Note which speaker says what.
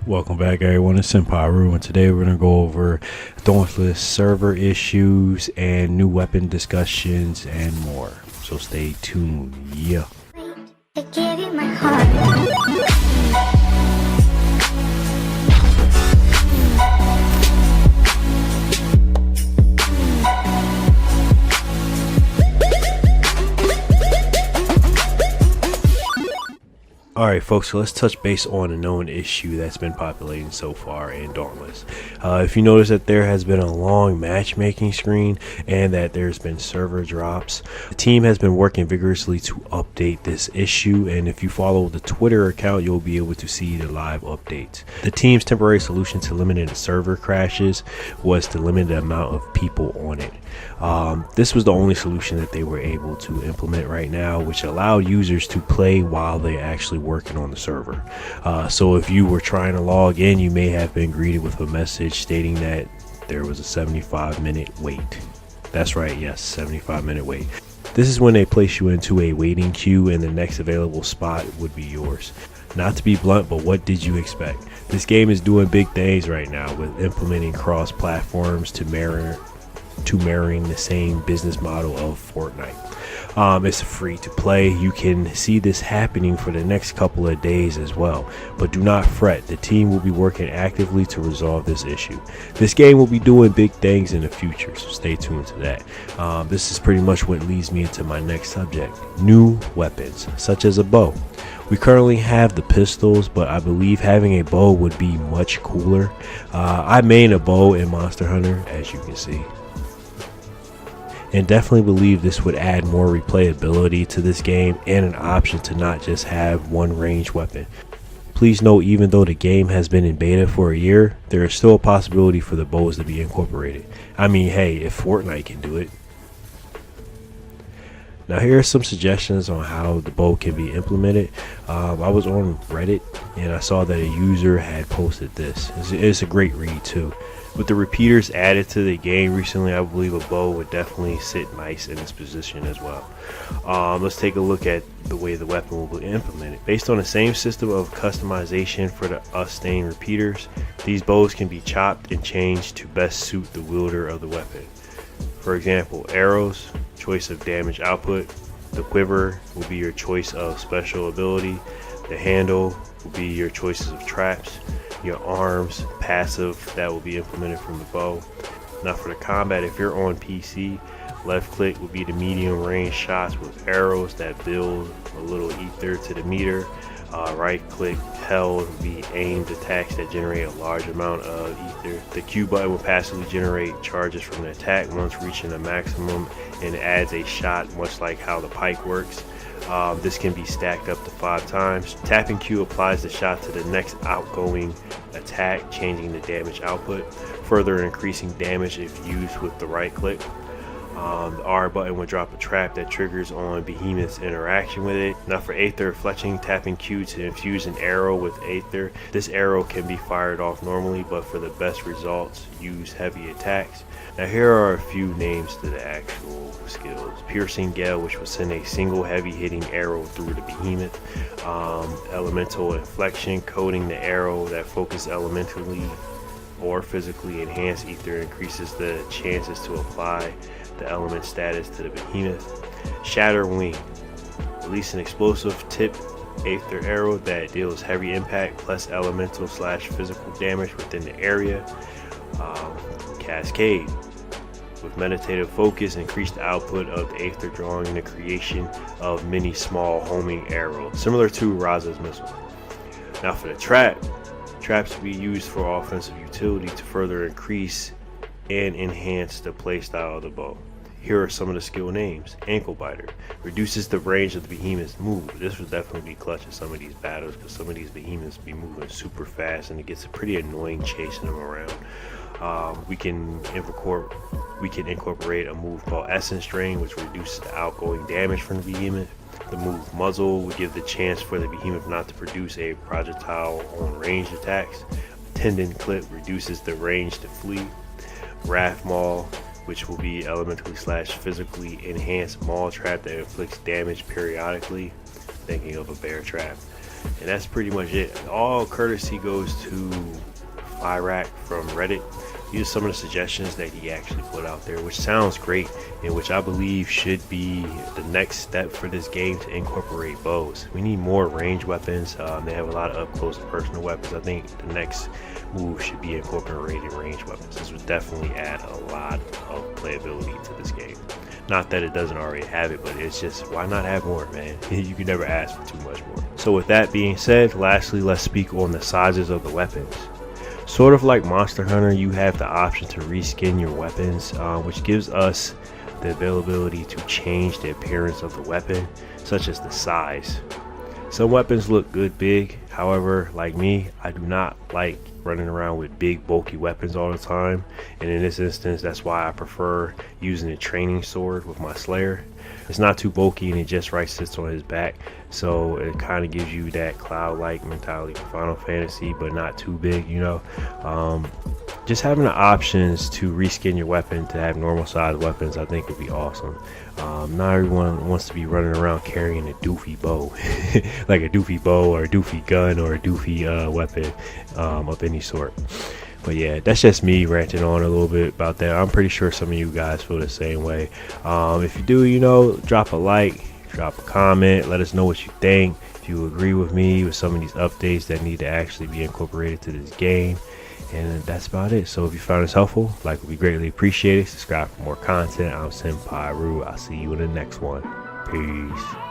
Speaker 1: Welcome back, everyone. It's Senpai Ru, and today we're going to go over Dauntless server issues and new weapon discussions and more. So stay tuned. Yeah.
Speaker 2: I gave you my heart.
Speaker 1: Alright folks, so let's touch base on a known issue that's been populating so far in Dauntless. If you notice that there has been a long matchmaking screen and that there's been server drops, the team has been working vigorously to update this issue, and if you follow the Twitter account you'll be able to see the live updates. The team's temporary solution to limiting the server crashes was to limit the amount of people on it. This was the only solution that they were able to implement right now, which allowed users to play while they actually working on the server. So if you were trying to log in, you may have been greeted with a message stating that there was a 75-minute wait. That's right, yes, 75-minute wait. This is when they place you into a waiting queue and the next available spot would be yours. Not to be blunt, but what did you expect? This game is doing big things right now with implementing cross platforms to mirroring the same business model of Fortnite. It's free to play. You can see this happening for the next couple of days as well, but do not fret. The team will be working actively to resolve this issue. This game will be doing big things in the future, so stay tuned to that. This is pretty much what leads me into my next subject: new weapons such as a bow. We currently have the pistols, but I believe having a bow would be much cooler. I main a bow in Monster Hunter, as you can see, and definitely believe this would add more replayability to this game and an option to not just have one ranged weapon. Please note, even though the game has been in beta for a year, there is still a possibility for the bows to be incorporated. I mean, hey, if Fortnite can do it. Now here are some suggestions on how the bow can be implemented. I was on Reddit and I saw that a user had posted this. It's a great read too. With the repeaters added to the game recently, I believe a bow would definitely sit nice in this position as well. Let's take a look at the way the weapon will be implemented. Based on the same system of customization for the stained repeaters, these bows can be chopped and changed to best suit the wielder of the weapon. For example, arrows, choice of damage output. The quiver will be your choice of special ability. The handle will be your choices of traps. Your arms, passive, that will be implemented from the bow. Now for the combat, if you're on PC, left click will be the medium range shots with arrows that build a little ether to the meter. Right click held will be aimed attacks that generate a large amount of ether. The Q button will passively generate charges from the attack once reaching a maximum and adds a shot, much like how the pike works. This can be stacked up to 5 times. Tapping Q applies the shot to the next outgoing attack, changing the damage output, further increasing damage if used with the right click. The R button will drop a trap that triggers on Behemoth's interaction with it. Now for Aether fletching, tapping Q to infuse an arrow with Aether. This arrow can be fired off normally, but for the best results, use heavy attacks. Now here are a few names to the actual skills. Piercing Gale, which will send a single heavy hitting arrow through the Behemoth. Elemental Inflection, coating the arrow that focus elementally or physically enhance ether, increases the chances to apply the element status to the Behemoth. Shatter Wing, release an explosive tip aether arrow that deals heavy impact plus elemental / physical damage within the area. Cascade, with meditative focus, increase the output of the aether, drawing the creation of many small homing arrows, similar to Raza's missile. Now for the traps will be used for offensive utility to further increase and enhance the playstyle of the bow. Here are some of the skill names. Ankle Biter, reduces the range of the Behemoth's move. This would definitely be clutch in some of these battles because some of these Behemoths be moving super fast and it gets pretty annoying chasing them around. We can incorporate a move called Essence Drain, which reduces the outgoing damage from the Behemoth. The move Muzzle would give the chance for the Behemoth not to produce a projectile on ranged attacks. Tendon Clip reduces the range to flee. Wrath Maul, which will be elementally / physically enhanced maul trap that inflicts damage periodically. Thinking of a bear trap. And that's pretty much it. All courtesy goes to Iraq from Reddit. These are some of the suggestions that he actually put out there, which sounds great, and which I believe should be the next step for this game to incorporate bows. We need more range weapons. They have a lot of up close and personal weapons. I think the next move should be incorporating range weapons. This would definitely add a lot of playability to this game. Not that it doesn't already have it, but it's just, why not have more, man? You can never ask for too much more. So with that being said, lastly, let's speak on the sizes of the weapons. Sort of like Monster Hunter, you have the option to reskin your weapons, which gives us the availability to change the appearance of the weapon, such as the size. Some weapons look good big, however, like me, I do not like running around with big bulky weapons all the time, and in this instance that's why I prefer using a training sword with my Slayer. It's not too bulky and it just right sits on his back, so it kind of gives you that cloud-like mentality of Final Fantasy, but not too big, you know. Just having the options to reskin your weapon to have normal size weapons, I think would be awesome. Not everyone wants to be running around carrying a doofy bow, like a doofy bow or a doofy gun or a doofy weapon of any sort. But yeah, that's just me ranting on a little bit about that. I'm pretty sure some of you guys feel the same way. If you do, you know, drop a like, drop a comment, let us know what you think. If you agree with me with some of these updates that need to actually be incorporated to this game. And that's about it. So if you found this helpful, like would be greatly appreciated. Subscribe for more content. I'm Senpai Ru. I'll see you in the next one. Peace.